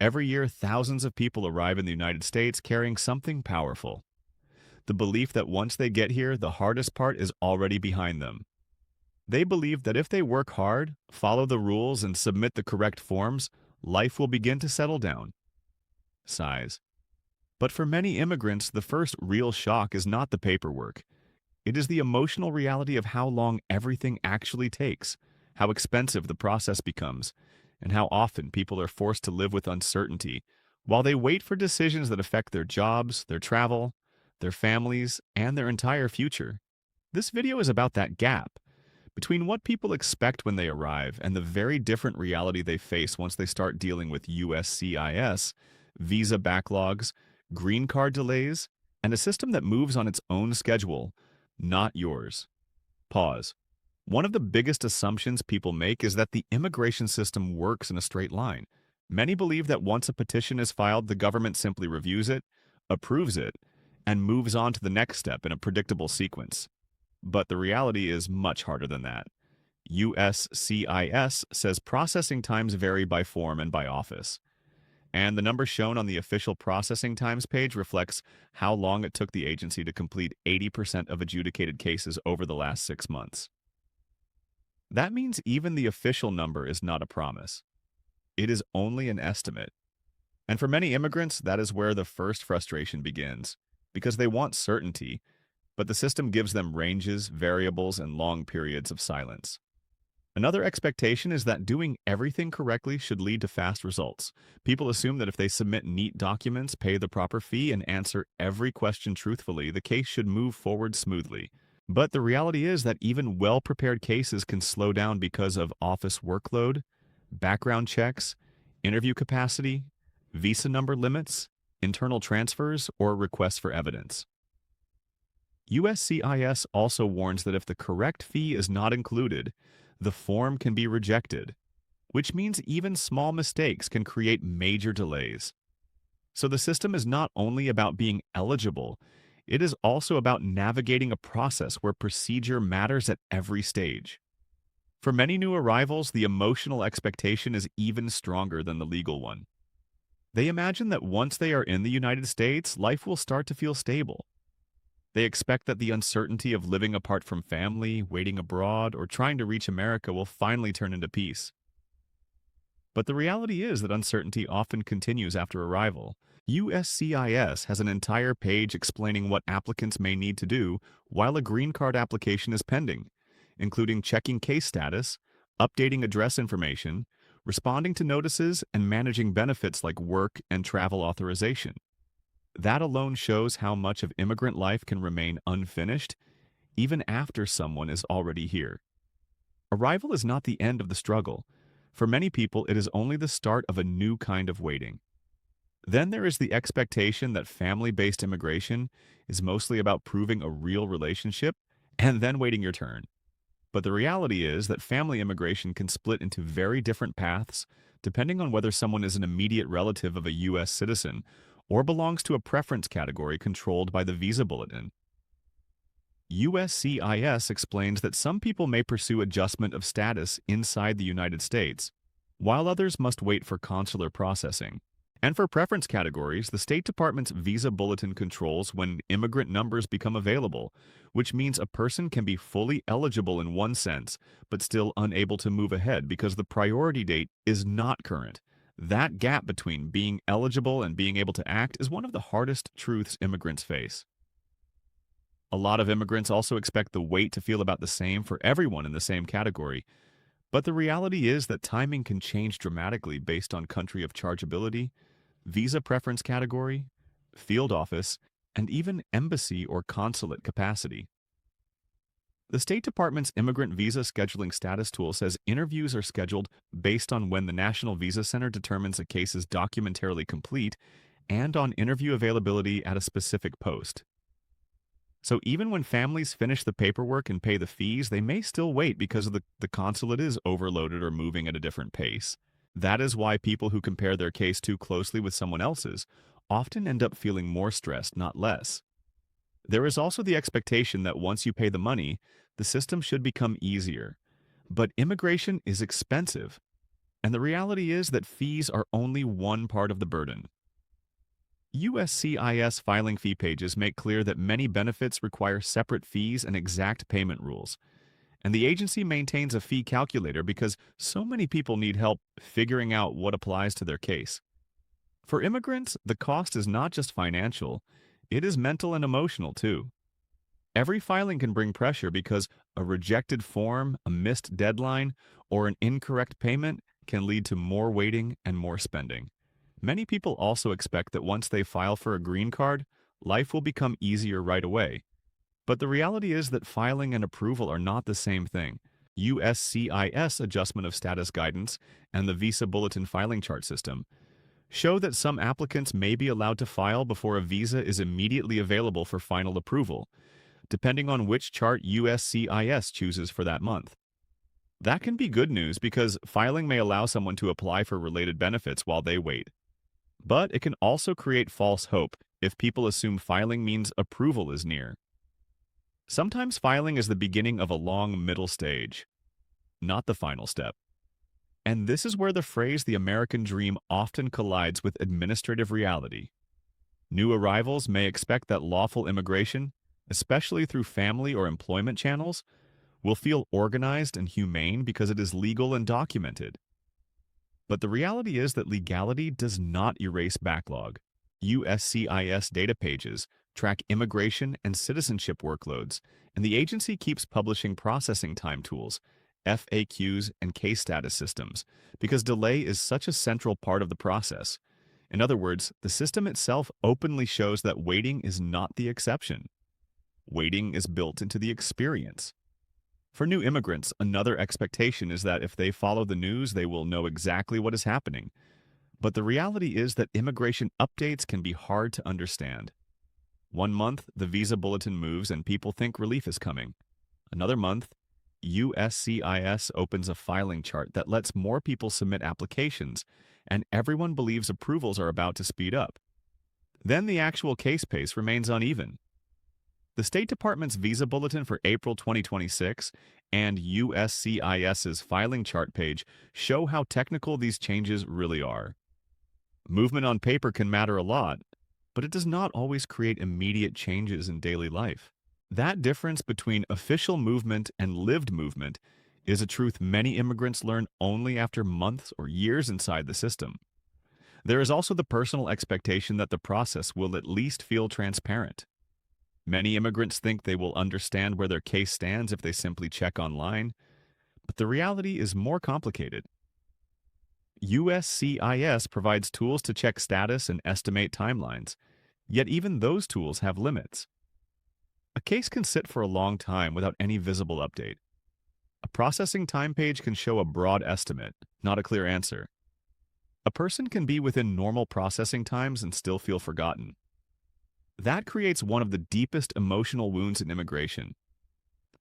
Every year, thousands of people arrive in the United States carrying something powerful. The belief that once they get here, the hardest part is already behind them. They believe that if they work hard, follow the rules, and submit the correct forms, life will begin to settle down. Sighs. But for many immigrants, the first real shock is not the paperwork. It is the emotional reality of how long everything actually takes, how expensive the process becomes, and how often people are forced to live with uncertainty while they wait for decisions that affect their jobs, their travel, their families, and their entire future. This video is about that gap between what people expect when they arrive and the very different reality they face once they start dealing with USCIS, visa backlogs, green card delays, and a system that moves on its own schedule, not yours. Pause. One of the biggest assumptions people make is that the immigration system works in a straight line. Many believe that once a petition is filed, the government simply reviews it, approves it, and moves on to the next step in a predictable sequence. But the reality is much harder than that. USCIS says processing times vary by form and by office. And the number shown on the official processing times page reflects how long it took the agency to complete 80% of adjudicated cases over the last 6 months. That means even the official number is not a promise. It is only an estimate. And for many immigrants, that is where the first frustration begins, because they want certainty, but the system gives them ranges, variables, and long periods of silence. Another expectation is that doing everything correctly should lead to fast results. People assume that if they submit neat documents, pay the proper fee, and answer every question truthfully, the case should move forward smoothly. But the reality is that even well-prepared cases can slow down because of office workload, background checks, interview capacity, visa number limits, internal transfers, or requests for evidence. USCIS also warns that if the correct fee is not included, the form can be rejected, which means even small mistakes can create major delays. So the system is not only about being eligible, it is also about navigating a process where procedure matters at every stage. For many new arrivals, the emotional expectation is even stronger than the legal one. They imagine that once they are in the United States, life will start to feel stable. They expect that the uncertainty of living apart from family, waiting abroad, or trying to reach America will finally turn into peace. But the reality is that uncertainty often continues after arrival. USCIS has an entire page explaining what applicants may need to do while a green card application is pending, including checking case status, updating address information, responding to notices, and managing benefits like work and travel authorization. That alone shows how much of immigrant life can remain unfinished, even after someone is already here. Arrival is not the end of the struggle. For many people, it is only the start of a new kind of waiting. Then there is the expectation that family-based immigration is mostly about proving a real relationship and then waiting your turn. But the reality is that family immigration can split into very different paths depending on whether someone is an immediate relative of a U.S. citizen or belongs to a preference category controlled by the visa bulletin. USCIS explains that some people may pursue adjustment of status inside the United States, while others must wait for consular processing. And for preference categories, the State Department's visa bulletin controls when immigrant numbers become available, which means a person can be fully eligible in one sense, but still unable to move ahead because the priority date is not current. That gap between being eligible and being able to act is one of the hardest truths immigrants face. A lot of immigrants also expect the wait to feel about the same for everyone in the same category, but the reality is that timing can change dramatically based on country of chargeability, visa preference category, field office, and even embassy or consulate capacity. The State Department's Immigrant Visa Scheduling Status tool says interviews are scheduled based on when the National Visa Center determines a case is documentarily complete and on interview availability at a specific post. So even when families finish the paperwork and pay the fees, they may still wait because the consulate is overloaded or moving at a different pace. That is why people who compare their case too closely with someone else's often end up feeling more stressed, not less. There is also the expectation that once you pay the money, the system should become easier. But immigration is expensive. And the reality is that fees are only one part of the burden. USCIS filing fee pages make clear that many benefits require separate fees and exact payment rules. And the agency maintains a fee calculator because so many people need help figuring out what applies to their case. For immigrants, the cost is not just financial, it is mental and emotional too. Every filing can bring pressure because a rejected form, a missed deadline, or an incorrect payment can lead to more waiting and more spending. Many people also expect that once they file for a green card, life will become easier right away. But the reality is that filing and approval are not the same thing. USCIS Adjustment of Status Guidance and the Visa Bulletin Filing Chart System show that some applicants may be allowed to file before a visa is immediately available for final approval, depending on which chart USCIS chooses for that month. That can be good news because filing may allow someone to apply for related benefits while they wait. But it can also create false hope if people assume filing means approval is near. Sometimes filing is the beginning of a long middle stage, not the final step. And this is where the phrase the American dream often collides with administrative reality. New arrivals may expect that lawful immigration, especially through family or employment channels, will feel organized and humane because it is legal and documented. But the reality is that legality does not erase backlog. USCIS data pages track immigration and citizenship workloads, and the agency keeps publishing processing time tools, FAQs, and case status systems because delay is such a central part of the process. In other words, the system itself openly shows that waiting is not the exception. Waiting is built into the experience. For new immigrants, another expectation is that if they follow the news, they will know exactly what is happening. But the reality is that immigration updates can be hard to understand. One month, the visa bulletin moves and people think relief is coming. Another month, USCIS opens a filing chart that lets more people submit applications, and everyone believes approvals are about to speed up. Then the actual case pace remains uneven. The State Department's Visa Bulletin for April 2026 and USCIS's filing chart page show how technical these changes really are. Movement on paper can matter a lot, but it does not always create immediate changes in daily life. That difference between official movement and lived movement is a truth many immigrants learn only after months or years inside the system. There is also the personal expectation that the process will at least feel transparent. Many immigrants think they will understand where their case stands if they simply check online, but the reality is more complicated. USCIS provides tools to check status and estimate timelines, yet even those tools have limits. A case can sit for a long time without any visible update. A processing time page can show a broad estimate, not a clear answer. A person can be within normal processing times and still feel forgotten. That creates one of the deepest emotional wounds in immigration.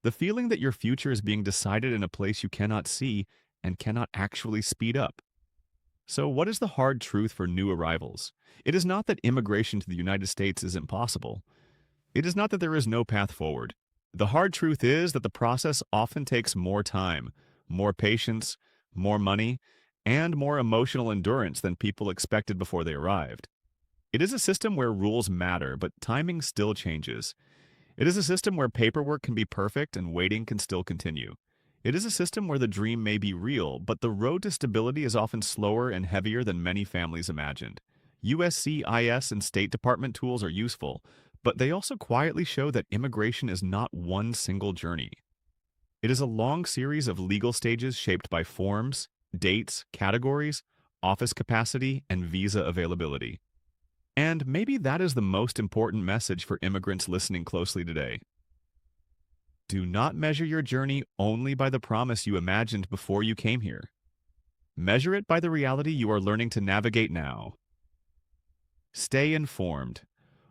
The feeling that your future is being decided in a place you cannot see and cannot actually speed up. So what is the hard truth for new arrivals? It is not that immigration to the United States is impossible. It is not that there is no path forward. The hard truth is that the process often takes more time, more patience, more money, and more emotional endurance than people expected before they arrived. It is a system where rules matter, but timing still changes. It is a system where paperwork can be perfect and waiting can still continue. It is a system where the dream may be real, but the road to stability is often slower and heavier than many families imagined. USCIS and State Department tools are useful, but they also quietly show that immigration is not one single journey. It is a long series of legal stages shaped by forms, dates, categories, office capacity, and visa availability. And maybe that is the most important message for immigrants listening closely today. Do not measure your journey only by the promise you imagined before you came here. Measure it by the reality you are learning to navigate now. Stay informed.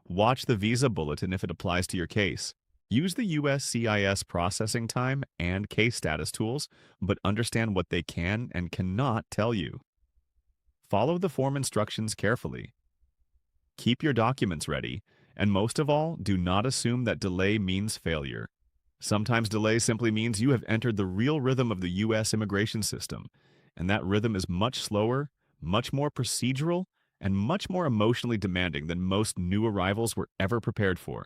Watch the visa bulletin if it applies to your case. Use the USCIS processing time and case status tools, but understand what they can and cannot tell you. Follow the form instructions carefully. Keep your documents ready, and most of all, do not assume that delay means failure. Sometimes delay simply means you have entered the real rhythm of the U.S. immigration system, and that rhythm is much slower, much more procedural, and much more emotionally demanding than most new arrivals were ever prepared for.